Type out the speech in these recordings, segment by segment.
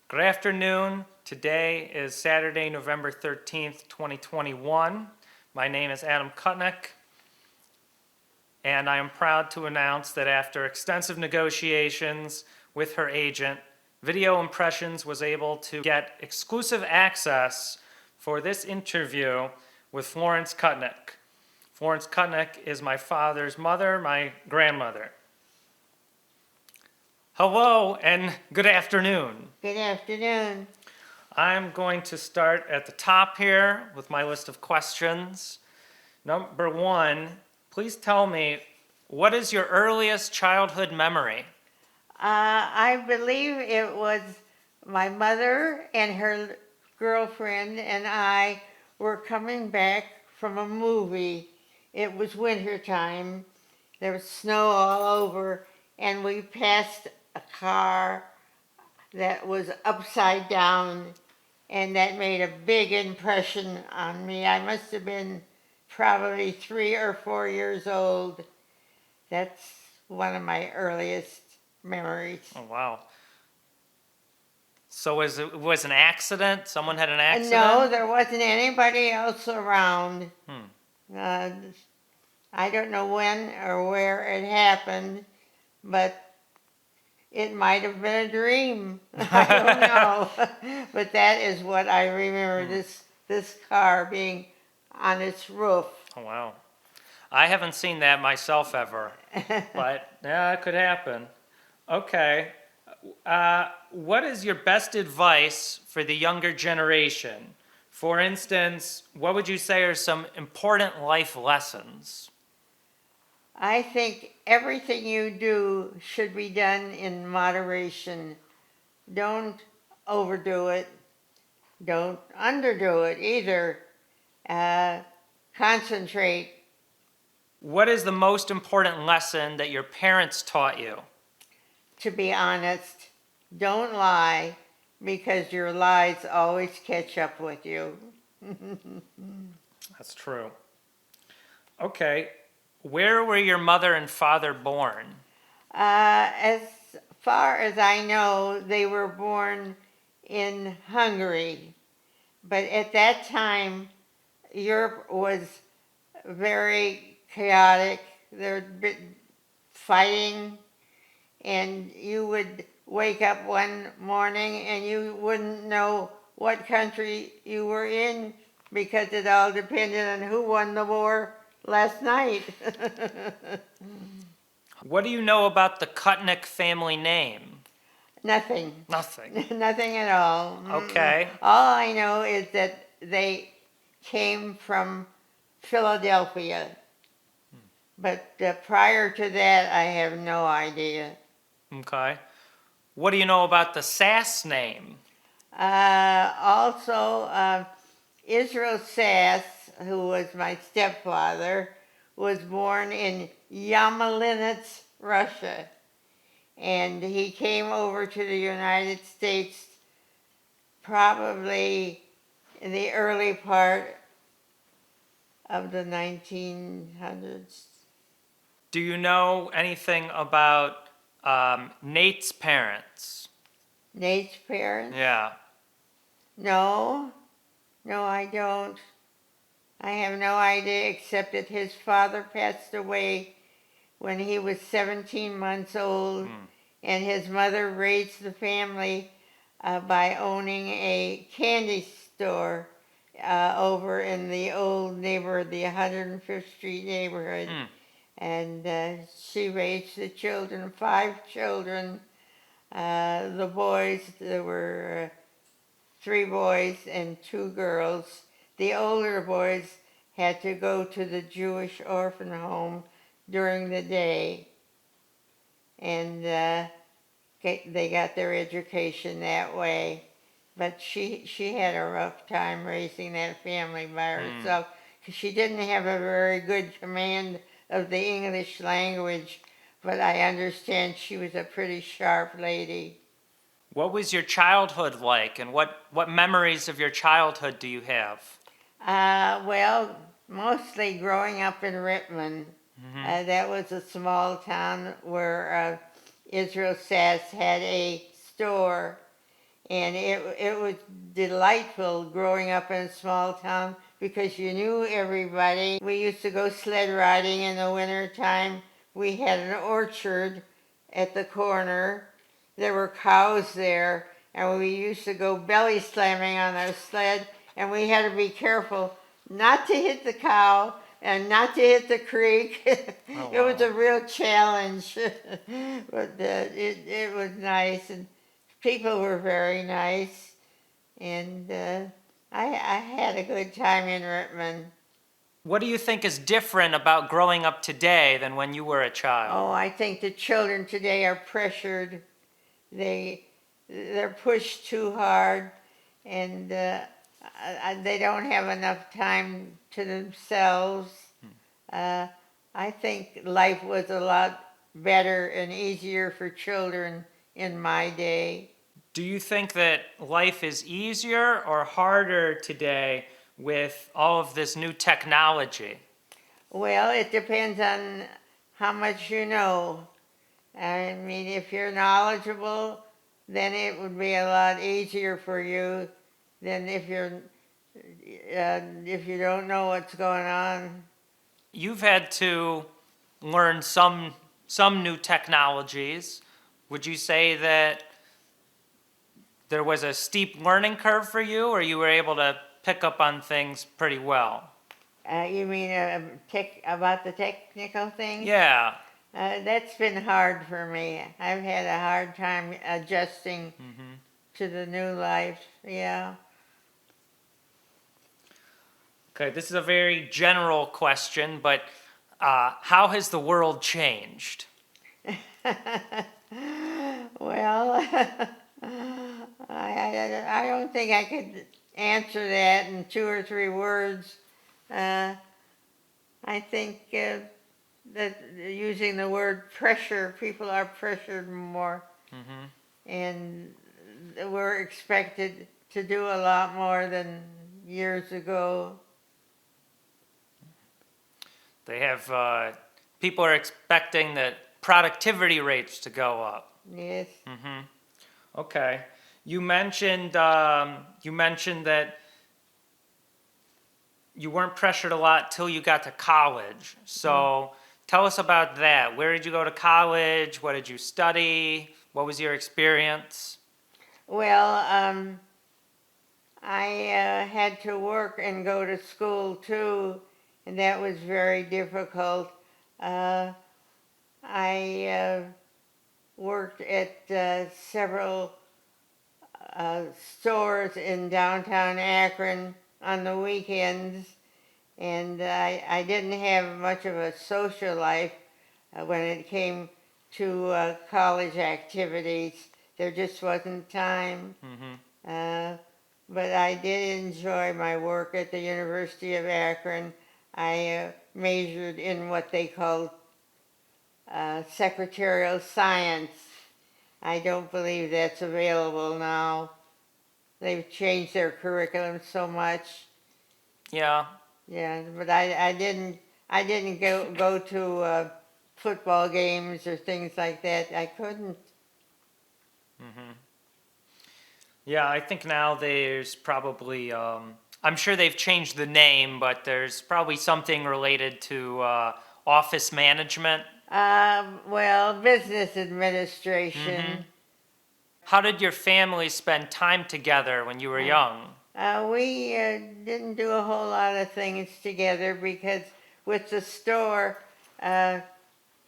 Good afternoon. Today is Saturday, November 13th, 2021. My name is Adam Kutnick, and I am proud to announce that after extensive negotiations with her agent, Video Impressions was able to get exclusive access for this interview with Florence Kutnick. Florence Kutnick is my father's mother, my grandmother. Hello and good afternoon. Good afternoon. I'm going to start at the top here with my list of questions. Number one, please tell me, what is your earliest childhood memory? I believe it was my mother and her girlfriend and I were coming back from a movie. It was winter time. There was snow all over, and we passed a car that was upside down, and that made a big impression on me. I must have been probably 3 or 4 years old. That's one of my earliest memories. Oh, wow. So it was an accident? Someone had an accident? No, there wasn't anybody else around. Hmm. I don't know when or where it happened, but it might have been a dream. I don't know. But that is what I remember, this car being on its roof. Oh, wow. I haven't seen that myself ever, but yeah, it could happen. Okay. What is your best advice for the younger generation? For instance, what would you say are some important life lessons? I think everything you do should be done in moderation. Don't overdo it. Don't underdo it either. Concentrate. What is the most important lesson that your parents taught you? To be honest, don't lie, because your lies always catch up with you. That's true. Okay. Where were your mother and father born? As far as I know, they were born in Hungary. But at that time, Europe was very chaotic. There had been fighting, and you would wake up one morning and you wouldn't know what country you were in, because it all depended on who won the war last night. What do you know about the Kutnick family name? Nothing. Nothing. Nothing at all. Okay. All I know is that they came from Philadelphia. But prior to that, I have no idea. Okay. What do you know about the Sass name? Also, Israel Sass, who was my stepfather, was born in Yamalinets, Russia. And he came over to the United States probably in the early part of the 1900s. Do you know anything about Nate's parents? Nate's parents? Yeah. No, I don't. I have no idea, except that his father passed away when he was 17 months old, and his mother raised the family by owning a candy store over in the old neighborhood, the 105th Street neighborhood. And she raised the children, 5 children. The boys, there were 3 boys and 2 girls. The older boys had to go to the Jewish orphan home during the day, and they got their education that way. But she had a rough time raising that family by herself, because she didn't have a very good command of the English language, but I understand she was a pretty sharp lady. What was your childhood like, and what memories of your childhood do you have? Well, mostly growing up in Rittman. That was a small town where Israel Sass had a store, And it was delightful growing up in a small town because you knew everybody. We used to go sled riding in the winter time. We had an orchard at the corner. There were cows there, and we used to go belly slamming on our sled, and we had to be careful not to hit the cow and not to hit the creek. Oh, It was wow. a real challenge, but it was nice, and people were very nice, and I had a good time in Rittman. What do you think is different about growing up today than when you were a child? Oh, I think the children today are pressured. They're pushed too hard, and they don't have enough time to themselves. I think life was a lot better and easier for children in my day. Do you think that life is easier or harder today with all of this new technology? Well, it depends on how much you know. I mean, if you're knowledgeable, then it would be a lot easier for you than if you don't know what's going on. You've had to learn some new technologies. Would you say that there was a steep learning curve for you, or you were able to pick up on things pretty well? You mean about the technical things? Yeah. That's been hard for me. I've had a hard time adjusting to the new life. Yeah. Okay, this is a very general question, but how has the world changed? Well, I don't think I could answer that in 2 or 3 words. I think that using the word pressure, people are pressured more, and we're expected to do a lot more than years ago. They have people are expecting that productivity rates to go up. Yes. Okay. You mentioned that you weren't pressured a lot till you got to college. So tell us about that. Where did you go to college? What did you study? What was your experience? Well, I had to work and go to school too, and that was very difficult. I worked at several stores in downtown Akron on the weekends, and I didn't have much of a social life when it came to college activities. There just wasn't time. But I did enjoy my work at the University of Akron. I majored in what they called secretarial science. I don't believe that's available now. They've changed their curriculum so much. Yeah. Yeah, but I didn't go to football games or things like that. I couldn't. Yeah, I think now there's probably, I'm sure they've changed the name, but there's probably something related to office management. Well, business administration. How did your family spend time together when you were young? We didn't do a whole lot of things together because with the store,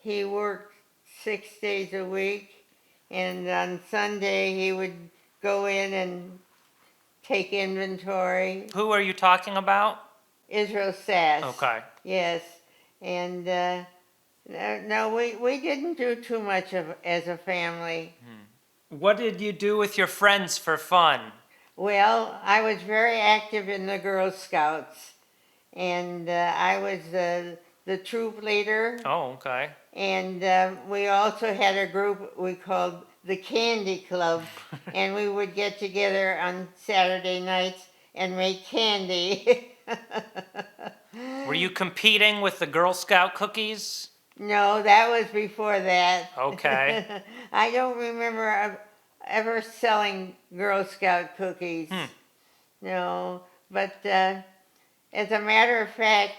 he worked 6 days a week, and on Sunday he would go in and take inventory. Who are you talking about? Israel Sass. Okay. Yes, and no, we didn't do too much as a family. What did you do with your friends for fun? Well, I was very active in the Girl Scouts, and I was the troop leader. Oh, okay. And we also had a group we called the Candy Club, and we would get together on Saturday nights and make candy. Were you competing with the Girl Scout cookies? No, that was before that. Okay. I don't remember ever selling Girl Scout cookies. No, but as a matter of fact,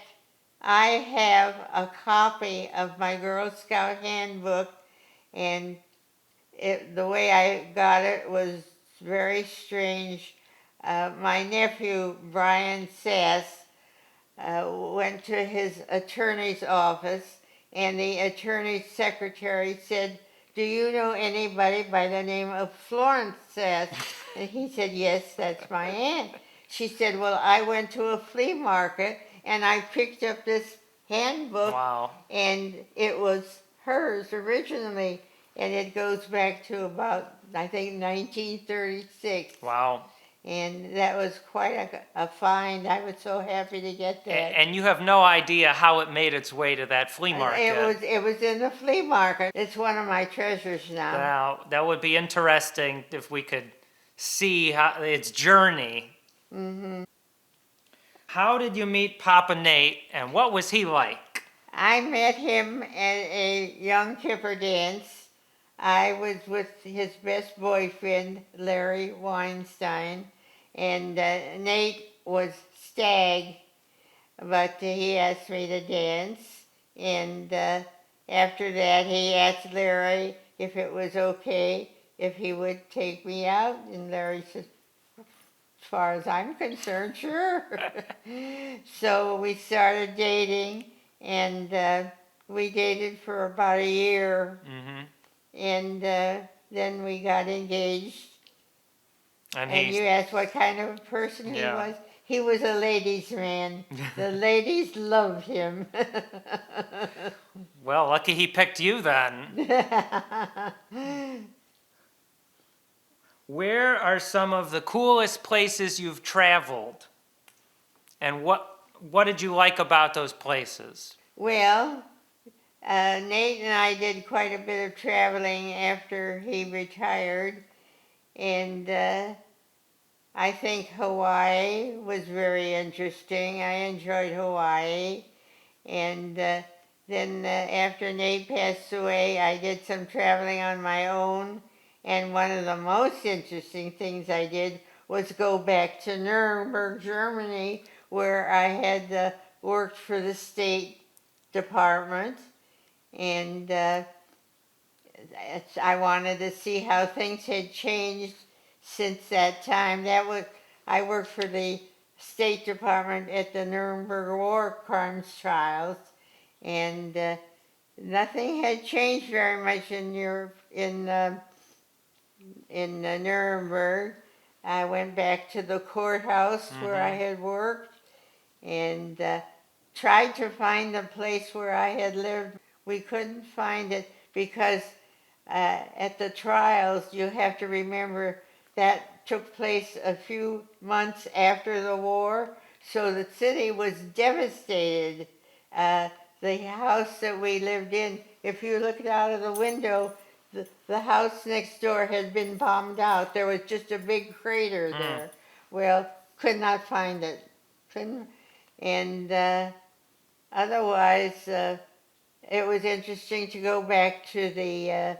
I have a copy of my Girl Scout handbook, and the way I got it was very strange. My nephew, Brian Sass, went to his attorney's office, and the attorney's secretary said, "Do you know anybody by the name of Florence Sass?" And he said, "Yes, that's my aunt." She said, "Well, I went to a flea market and I picked up this handbook, Wow. and it was hers originally, and it goes back to about, I think, 1936. Wow. And that was quite a find. I was so happy to get that. And you have no idea how it made its way to that flea market. It was in the flea market. It's one of my treasures now. Now, that would be interesting if we could see its journey. Mm-hmm. How did you meet Papa Nate, and what was he like? I met him at a young kipper dance. I was with his best boyfriend, Larry Weinstein, and Nate was stag, but he asked me to dance. And after that, he asked Larry if it was okay if he would take me out, and Larry said, "As far as I'm concerned, sure." So we started dating, and we dated for about a year. Mm-hmm. And then we got engaged. And you And asked what kind of a person he Yeah. was. He was a ladies' man. The ladies loved him. well, lucky he picked you then. Where are some of the coolest places you've traveled? And what did you like about those places? Well, Nate and I did quite a bit of traveling after he retired. And I think Hawaii was very interesting. I enjoyed Hawaii. And then after Nate passed away, I did some traveling on my own. And one of the most interesting things I did was go back to Nuremberg, Germany, where I had worked for the State Department. And I wanted to see how things had changed since that time. I worked for the State Department at the Nuremberg War Crimes Trials, and nothing had changed very much in Europe, in Nuremberg. I went back to the courthouse where I had worked, and tried to find the place where I had lived. We couldn't find it because at the trials, you have to remember that took place a few months after the war, so the city was devastated. The house that we lived in, if you looked out of the window, the house next door had been bombed out. There was just a big crater there. Well, could not find it. Couldn't, and otherwise, it was interesting to go back to the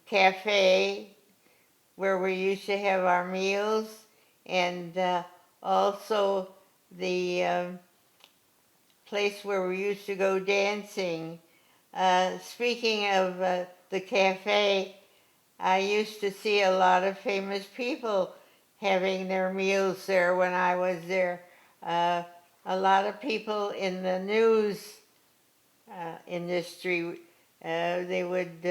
cafe where we used to have our meals, and also the place where we used to go dancing. Speaking of the cafe, I used to see a lot of famous people having their meals there when I was there. A lot of people in the news industry, they would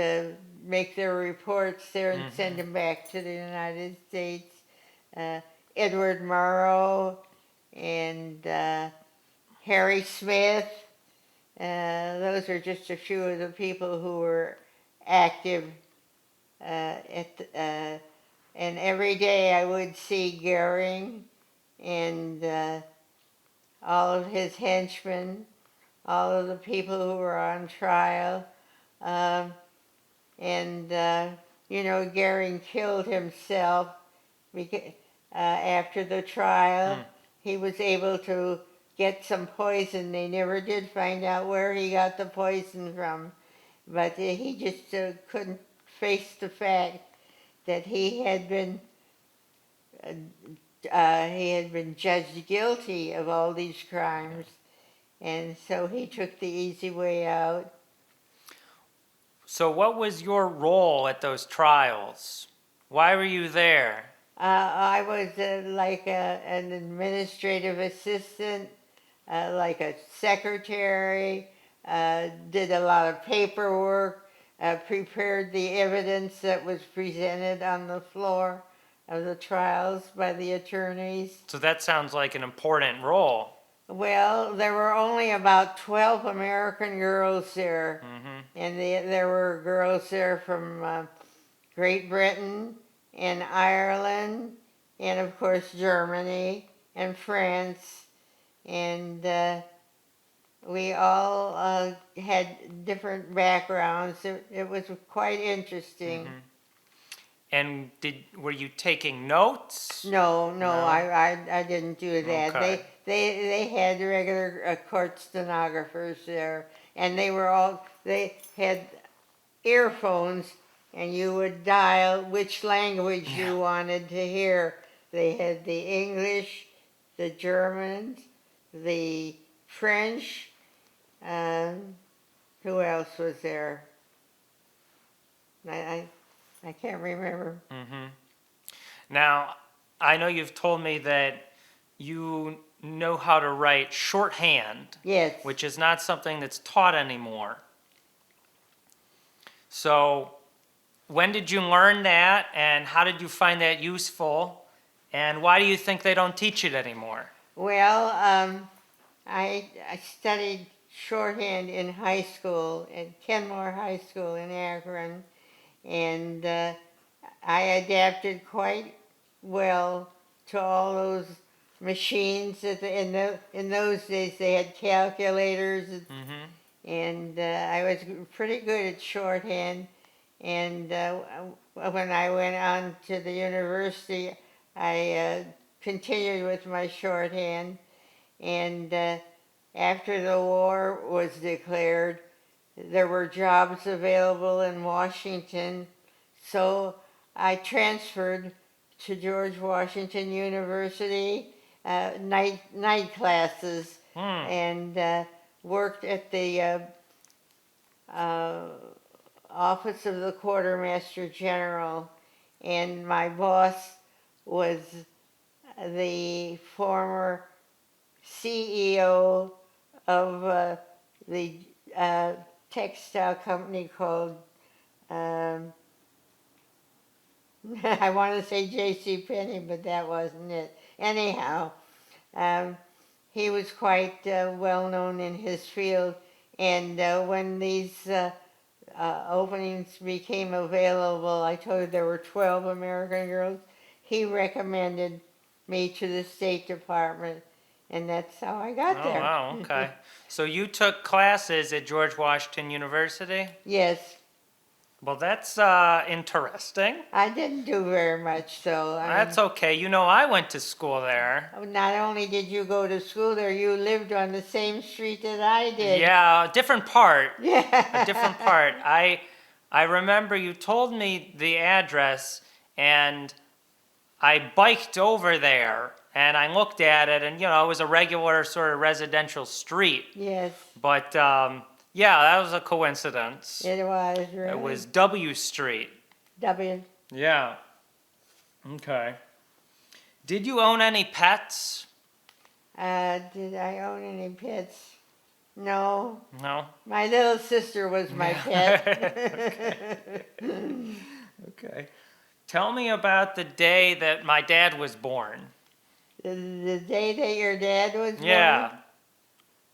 make their reports there and send them back to the United States. Edward Murrow and Harry Smith. Those are just a few of the people who were active and every day I would see Goering and all of his henchmen, all of the people who were on trial. Goering killed himself after the trial. He was able to get some poison. They never did find out where he got the poison from, but he just couldn't faced the fact that he had been judged guilty of all these crimes, and so he took the easy way out. So what was your role at those trials? Why were you there? I was an administrative assistant, like a secretary, did a lot of paperwork, prepared the evidence that was presented on the floor of the trials by the attorneys. So that sounds like an important role. Well, there were only about 12 American girls there, and there were girls there from Great Britain and Ireland, and of course Germany and France, and we all had different backgrounds. It was quite interesting. And were you taking notes? No, No? I didn't do that. Okay. They had regular court stenographers there, and they had earphones, and you would dial which language you wanted to hear. They had the English, the German, the French. Who else was there? I can't remember. Now, I know you've told me that you know how to write shorthand, Yes. which is not something that's taught anymore. So, when did you learn that, and how did you find that useful, and why do you think they don't teach it anymore? Well, I studied shorthand in high school at Kenmore High School in Akron, and I adapted quite well to all those machines. In those days, they had calculators, and I was pretty good at shorthand. And when I went on to the university, I continued with my shorthand. And after the war was declared, there were jobs available in Washington, so I transferred to George Washington University, night classes, and worked at the office of the Quartermaster General, and my boss was the former CEO of the textile company called, I want to say J.C. Penney, but that wasn't it. Anyhow, he was quite well known in his field, and when these openings became available, I told you there were 12 American girls, he recommended me to the State Department, and that's how I got there. Oh, wow, okay. So you took classes at George Washington University? Yes. Well, that's interesting. I didn't do very much, so That's okay. You know, I went to school there. not only did you go to school there, you lived on the same street that I did. Yeah, a different part. Yeah. A different part. I remember you told me the address, and I biked over there, and I looked at it, and, you know, it was a regular sort of residential street. Yes, But, yeah, that was a coincidence. it was really. It was W Street. W. Yeah. Okay. Did you own any pets? Did I own any pets? No. No? My little sister was my pet. Okay. Tell me about the day that my dad was born. The day that your dad was born? Yeah.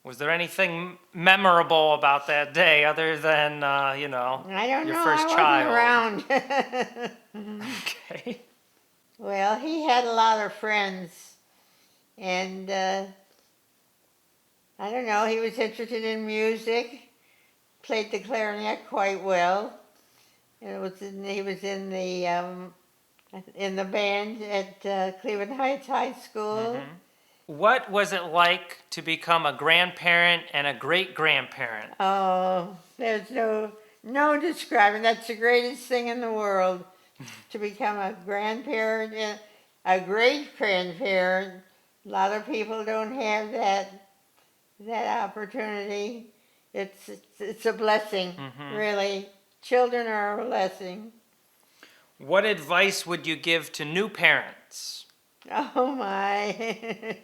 Was there anything memorable about that day other than, you know, I don't your know. first I wasn't around. Okay. Well, he had a lot of friends, and I don't know, he was interested in music, played the clarinet quite well, and he was in the band at Cleveland Heights High School. What was it like to become a grandparent and a great-grandparent? Oh, there's No describing. That's the greatest thing in the world, to become a grandparent and a great grandparent. A lot of people don't have that opportunity. It's a blessing, really. Children are a blessing. What advice would you give to new parents? Oh my!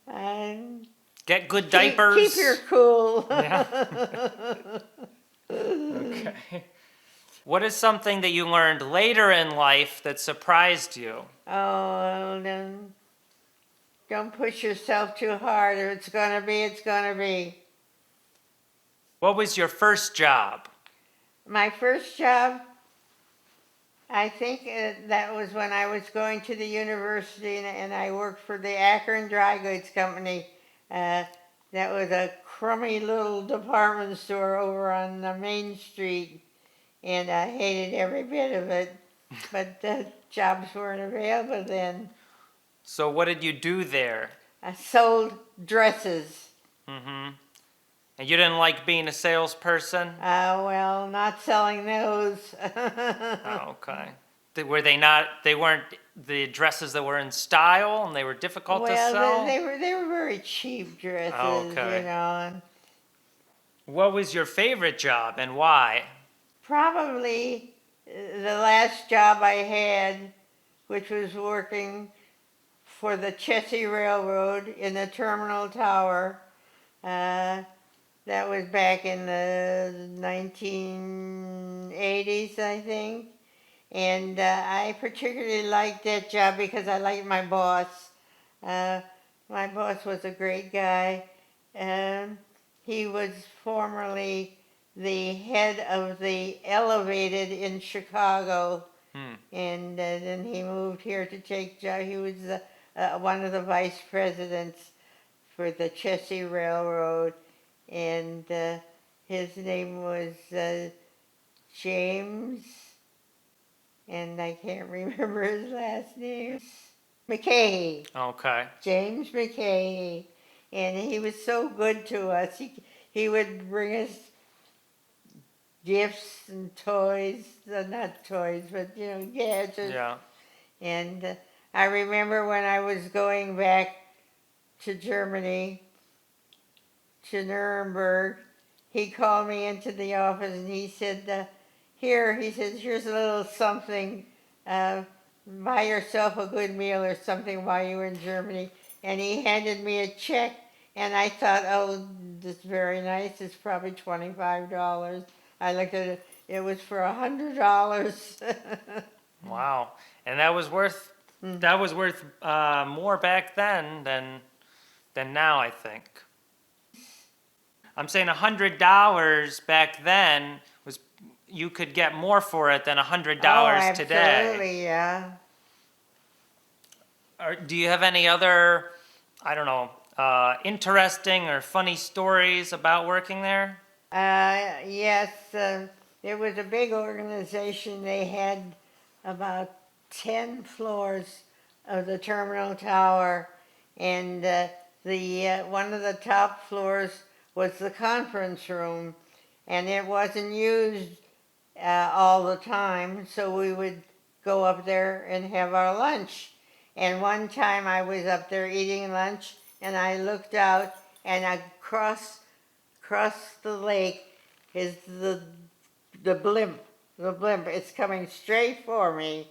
Um, Get good keep diapers. your cool. Yeah. Okay. What is something that you learned later in life that surprised you? Oh, don't push yourself too hard. If it's gonna be, it's gonna be. What was your first job? My first job, I think that was when I was going to the university, and I worked for the Akron Dry Goods Company. That was a crummy little department store over on Main Street, and I hated every bit of it. But the jobs weren't available then. So what did you do there? I sold dresses. Mm-hmm. And you didn't like being a salesperson? Well, not selling those. Oh, okay. Were they not? They weren't the dresses that were in style, and they were difficult to sell. Well, they were very cheap dresses, Oh, okay. you know. And what was your favorite job and why? probably the last job I had, which was working for the Chessie Railroad in the terminal tower. That was back in the 1980s, I think. And I particularly liked that job because I liked my boss. My boss was a great guy. He was formerly the head of the Elevated in Chicago. And then he moved here to take job. He was one of the vice presidents for the Chessie Railroad. And his name was James, and I can't remember his last name. McKay. Okay. James McKay. And he was so good to us. He would bring us gifts and toys, not toys, but gadgets. Yeah. And I remember when I was going back to Germany, to Nuremberg, he called me into the office and he said, here's a little something, buy yourself a good meal or something while you were in Germany. And he handed me a check, and I thought, oh, this is very nice, it's probably $25. I looked at it, it was for $100. Wow. And that was worth more back then than now, I think. I'm saying $100 back then was, you could get more for it than $100 today. Absolutely, yeah. Do you have any other, I don't know, interesting or funny stories about working there? Yes, it was a big organization. They had about 10 floors of the terminal tower, and one of the top floors was the conference room, and it wasn't used all the time, so we would go up there and have our lunch. And one time I was up there eating lunch, and I looked out, and across the lake is the blimp. The blimp, it's coming straight for me.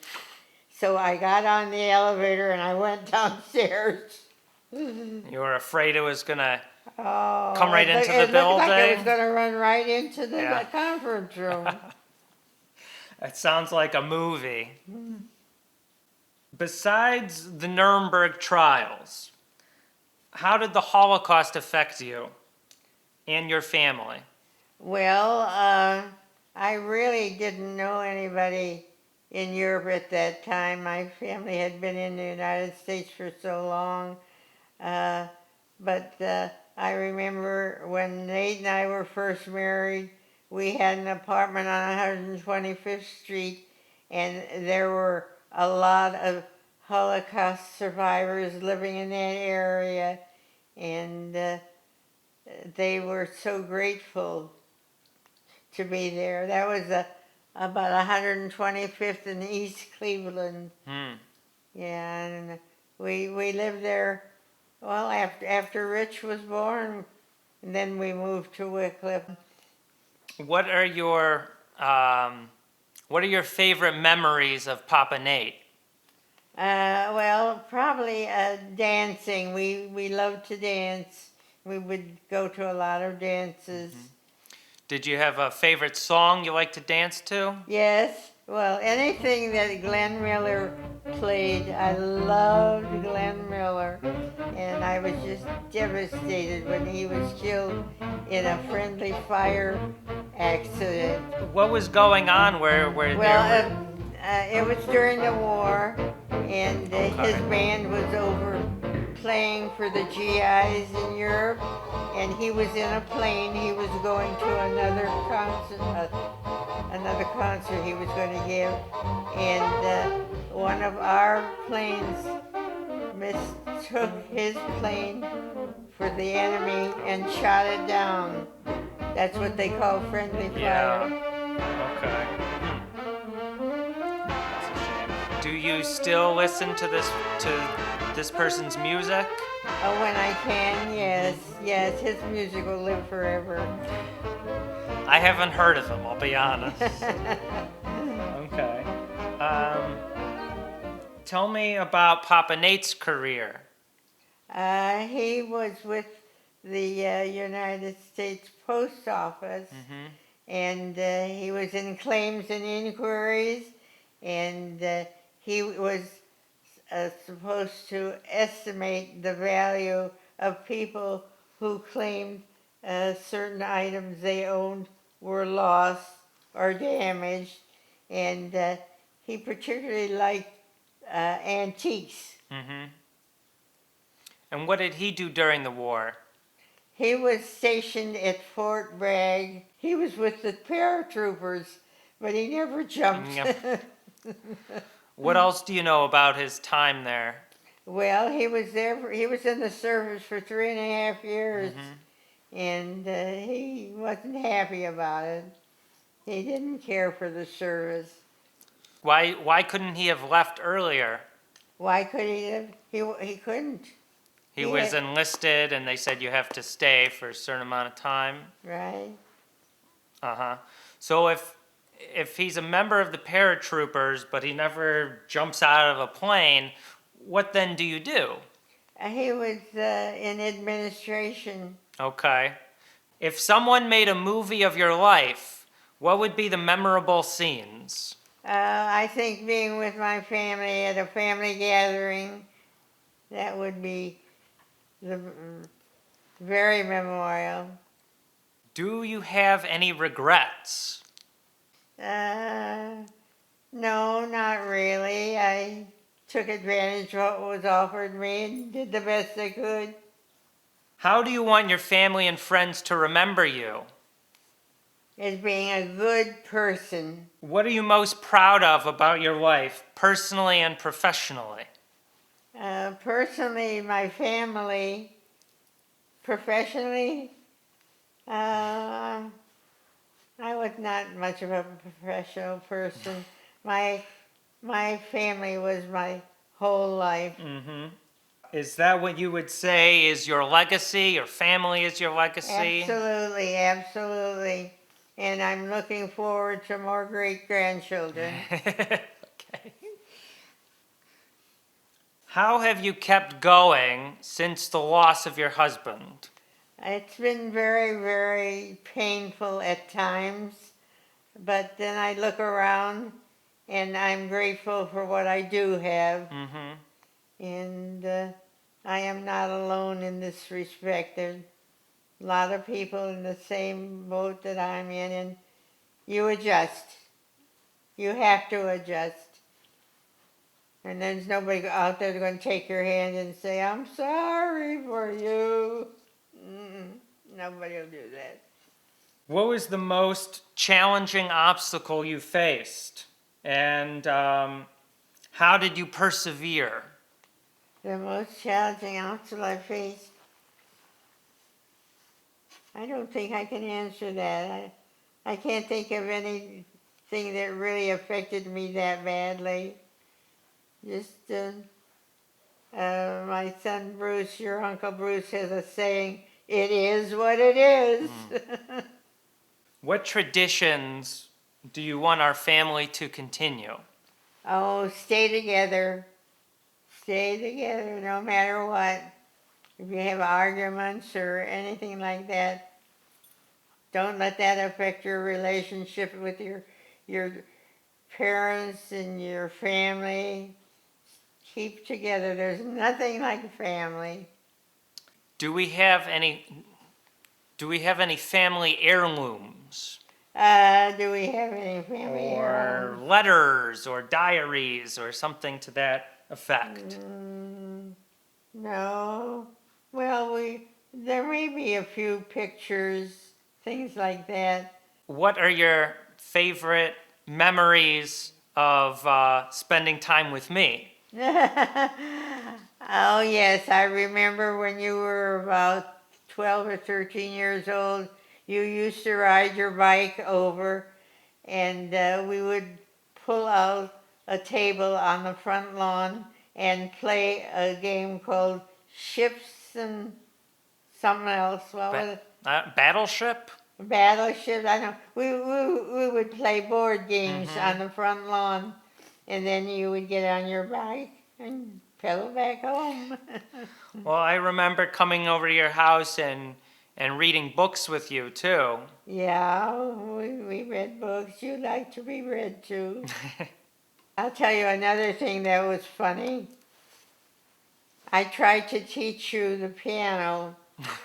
So I got on the elevator and I went downstairs. You were afraid it was gonna Oh, come right into the it looked like it building? was going to run right into the Yeah. conference room. It sounds like a movie. Besides the Nuremberg trials, how did the Holocaust affect you and your family? Well, I really didn't know anybody in Europe at that time. My family had been in the United States for so long. But I remember when Nate and I were first married, we had an apartment on 125th Street, and there were a lot of Holocaust survivors living in that area, and they were so grateful to be there. That was about 125th in East Cleveland. Yeah, and we lived there, well, after Rich was born, and then we moved to Wickliffe. What are your favorite memories of Papa Nate? Well, probably dancing. We loved to dance. We would go to a lot of dances. Did you have a favorite song you like to dance to? Yes, well, anything that Glenn Miller played, I loved Glenn Miller. And I was just devastated when he was killed in a friendly fire accident. What was going on where Well, it was during the war, and his band was over playing for the GIs in Europe, and he was in a plane. He was going to another concert he was going to give, and one of our planes mistook his plane for the enemy and shot it down. That's what they call friendly fire. Yeah. Okay. Do you still listen to this person's music? Oh, when I can, yes. Yes, his music will live forever. I haven't heard of him, I'll be honest. Okay. Tell me about Papa Nate's career. He was with the United States Post Office, and he was in claims and inquiries, and he was supposed to estimate the value of people who claimed certain items they owned were lost or damaged, and he particularly liked antiques. And what did he do during the war? He was stationed at Fort Bragg. He was with the paratroopers, but he never jumped. What else do you know about his time there? Well, he was there. He was in the service for 3.5 years, and he wasn't happy about it. He didn't care for the service. Why couldn't he have left earlier? Why could he have? He couldn't. He was enlisted, and they said you have to stay for a certain amount of time. Right. So if he's a member of the paratroopers, but he never jumps out of a plane, what then do you do? He was in administration. Okay. If someone made a movie of your life, what would be the memorable scenes? I think being with my family at a family gathering, that would be very memorial. Do you have any regrets? No, not really. I took advantage of what was offered me and did the best I could. How do you want your family and friends to remember you? As being a good person. What are you most proud of about your life, personally and professionally? Personally, my family. Professionally, I was not much of a professional person. My family was my whole life. Is that what you would say is your legacy? Your family is your legacy? Absolutely, absolutely. And I'm looking forward to more great-grandchildren. Okay. How have you kept going since the loss of your husband? It's been very, very painful at times, but then I look around and I'm grateful for what I do have. And I am not alone in this respect. There's a lot of people in the same boat that I'm in, and you adjust. You have to adjust. And there's nobody out there going to take your hand and say, I'm sorry for you. Nobody will do that. What was the most challenging obstacle you faced? And how did you persevere? The most challenging obstacle I faced? I don't think I can answer that. I can't think of anything that really affected me that badly. Just my son Bruce, your Uncle Bruce, has a saying, "It is what it is." What traditions do you want our family to continue? Oh, stay together. Stay together no matter what. If you have arguments or anything like that, don't let that affect your relationship with your parents and your family. Keep together. There's nothing like family. Do we have any family heirlooms? Do we have any family Or letters or diaries or something to that effect? No. Well, there may be a few pictures, things like that. What are your favorite memories of spending time with me? Oh, yes, I remember when you were about 12 or 13 years old, you used to ride your bike over, and we would pull out a table on the front lawn and play a game called Ships and something else. What was it? Battleship? Battleship. I know. We would play board games on the front lawn, and then you would get on your bike and pedal back home. Well, I remember coming over to your house and reading books with you too. Yeah, we read books. You like to be read to. I'll tell you another thing that was funny. I tried to teach you the piano,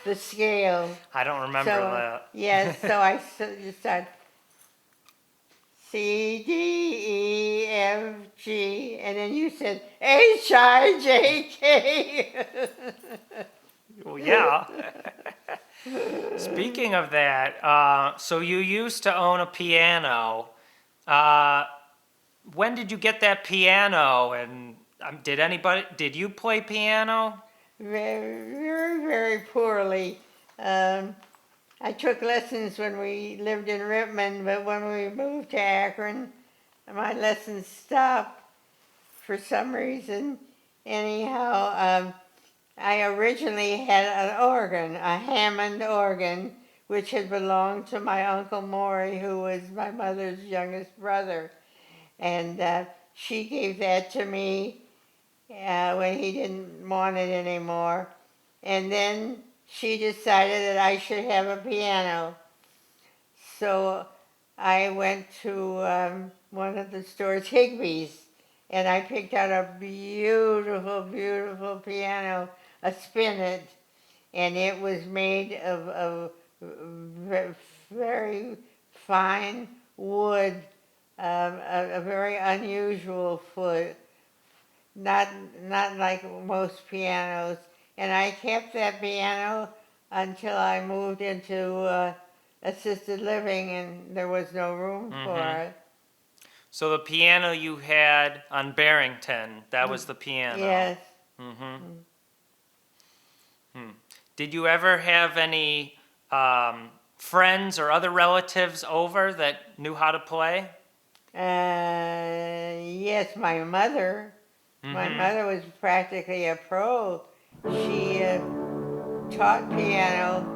the scale. I don't remember that. Yes, so I started C, D, E, F, G, and then you said H, I, J, K. Well, yeah. Speaking of that, so you used to own a piano. When did you get that piano? And did you play piano? Very, very, very poorly. I took lessons when we lived in Rittman, but when we moved to Akron, my lessons stopped for some reason. Anyhow, I originally had an organ, a Hammond organ, which had belonged to my Uncle Maury, who was my mother's youngest brother. And she gave that to me when he didn't want it anymore. And then she decided that I should have a piano. So I went to one of the stores, Higbee's, and I picked out a beautiful, beautiful piano, a spinet, and it was made of very fine wood, a very unusual wood, not like most pianos. And I kept that piano until I moved into assisted living, and there was no room for it. So the piano you had on Barrington, that was the piano? Yes. Did you ever have any friends or other relatives over that knew how to play? Yes, my mother. My mother was practically a pro. She taught piano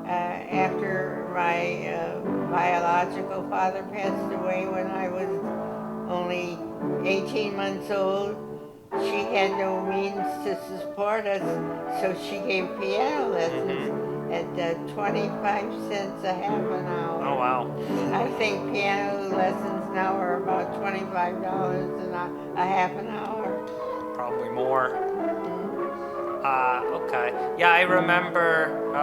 after my biological father passed away when I was only 18 months old. She had no means to support us, so she gave piano lessons at 25 cents a half an hour. Oh, wow. I think piano lessons now are about $25 a half an hour. Probably more. Okay. Yeah, I remember,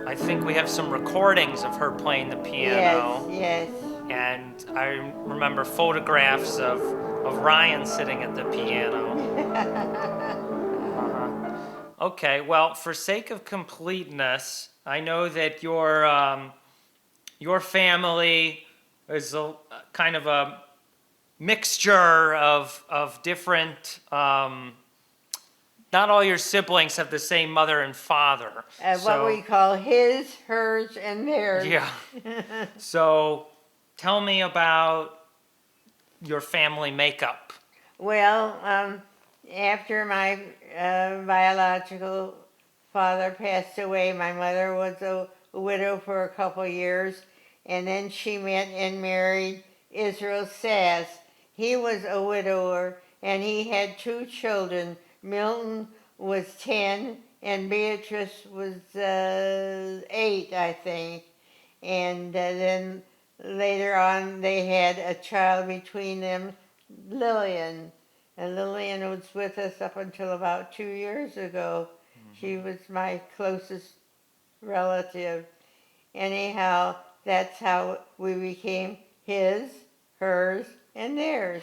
I think we have some recordings of her playing the piano. Yes, And I remember photographs of Ryan sitting at the piano. Okay, well, for sake of completeness, I know that your family is a kind of a mixture of different not all your siblings have the same mother and father. What we call his, hers, and theirs. Yeah. So tell me about your family makeup. Well, after my biological father passed away, my mother was a widow for a couple years, and then she met and married Israel Sass. He was a widower, and he had 2 children. Milton was 10, and Beatrice was 8, I think. And then later on, they had a child between them, Lillian. And Lillian was with us up until about 2 years ago. She was my closest relative. Anyhow, that's how we became his, hers, and theirs.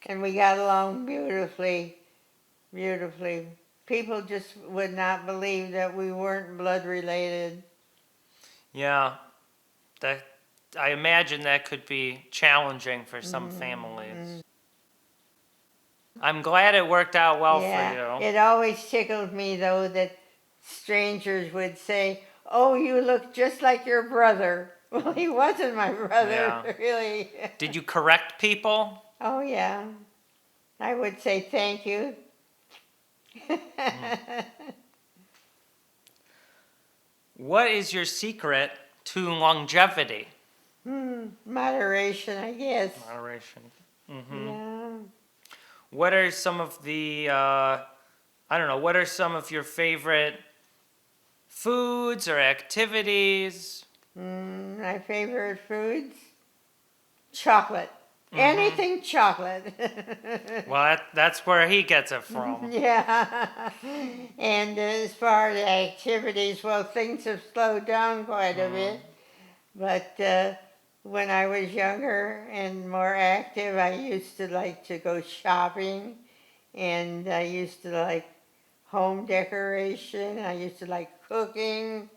And we got along beautifully, beautifully. People just would not believe that we weren't blood related. Yeah, that I imagine that could be challenging for some families. I'm glad it worked out well for you. It always tickled me, though, that strangers would say, "Oh, you look just like your brother." Well, he wasn't my brother, really. Did you correct people? Oh, yeah. I would say thank you. What is your secret to longevity? Moderation, I guess. Moderation. Yeah. What are some of the, I don't know, what are some of your favorite foods or activities? My favorite foods? Chocolate. Anything chocolate. Well, that's where he gets it from. Yeah. And as far as activities, well, things have slowed down quite a bit. But when I was younger and more active, I used to like to go shopping, and I used to like home decoration. I used to like cooking.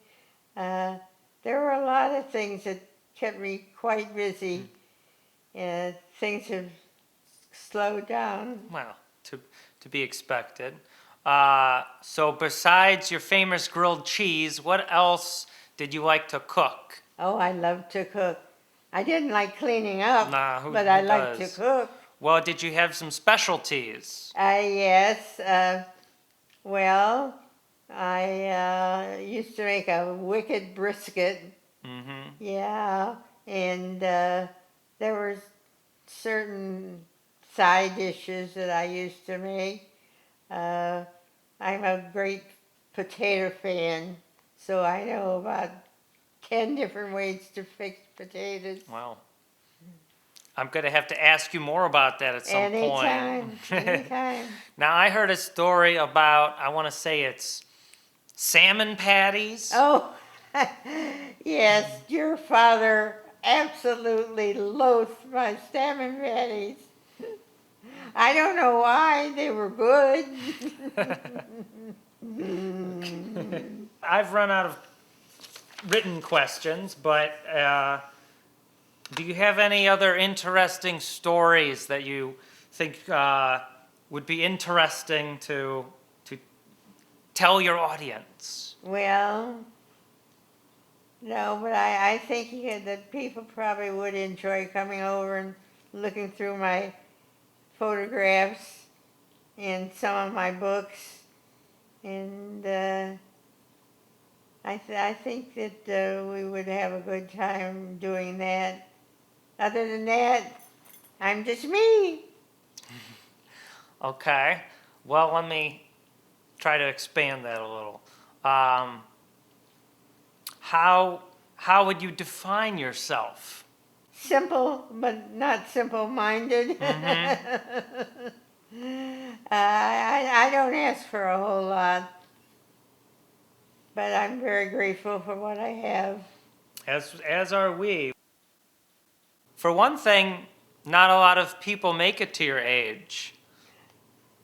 There were a lot of things that kept me quite busy. Things have slowed down. Well, to be expected. So besides your famous grilled cheese, what else did you like to cook? Oh, I love to cook. I didn't like cleaning up, but I like to cook. Well, did you have some specialties? Yes. Well, I used to make a wicked brisket. Yeah, and there were certain side dishes that I used to make. I'm a great potato fan, so I know about 10 different ways to fix potatoes. Well, I'm going to have to ask you more about that at some point. Anytime. Now, I heard a story about, I want to say it's salmon patties. Oh, yes, your father absolutely loathed my salmon patties. I don't know why, they were good. I've run out of written questions, but do you have any other interesting stories that you think would be interesting to tell your audience? Well, no, but I think that people probably would enjoy coming over and looking through my photographs and some of my books. And I think that we would have a good time doing that. Other than that, I'm just me. Okay. Well, let me try to expand that a little. How would you define yourself? Simple, but not simple-minded. I don't ask for a whole lot, but I'm very grateful for what I have. As are we. For one thing, not a lot of people make it to your age.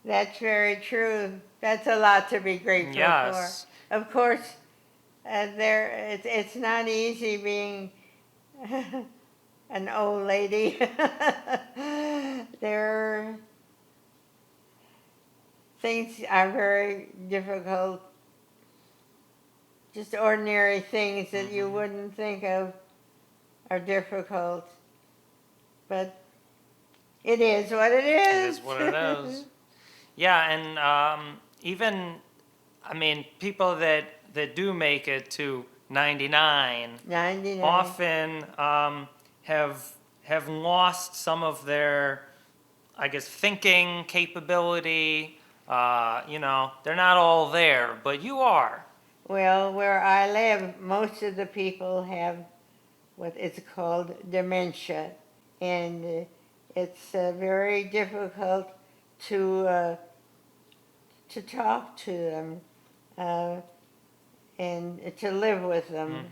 That's very true. That's a lot to be grateful Yes. for. Of course, it's not easy being an old lady. things are very difficult. Just ordinary things that you wouldn't think of are difficult. But it is what it is. It is what it is. Yeah, and even, I mean, people that do make it to 99 99. often have lost some of their, I guess, thinking capability. You know, they're not all there, but you are. Well, where I live, most of the people have what is called dementia, and it's very difficult to talk to them and to live with them.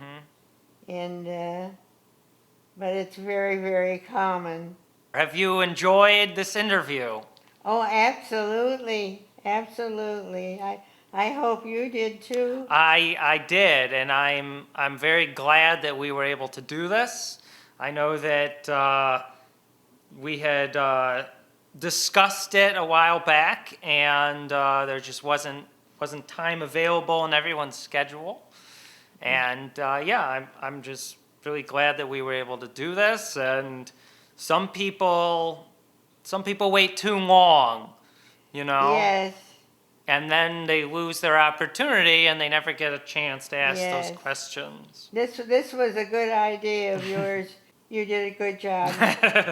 And but it's very, very common. Have you enjoyed this interview? Oh, absolutely, absolutely. I hope you did too. I did, and I'm very glad that we were able to do this. I know that we had discussed it a while back, and there just wasn't time available in everyone's schedule. And yeah, I'm just really glad that we were able to do this. And some people wait too long, you know. Yes. And then they lose their opportunity and they never get a chance to ask Yes. those questions. This was a good idea of yours. You did a good job.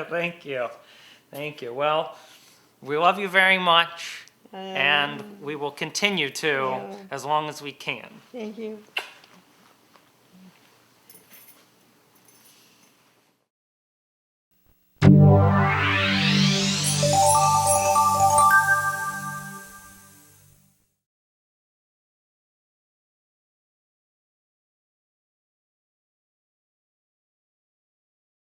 Thank you. Thank you. Well, we love you very much, and we will continue to Yeah. as long as we can. Thank you.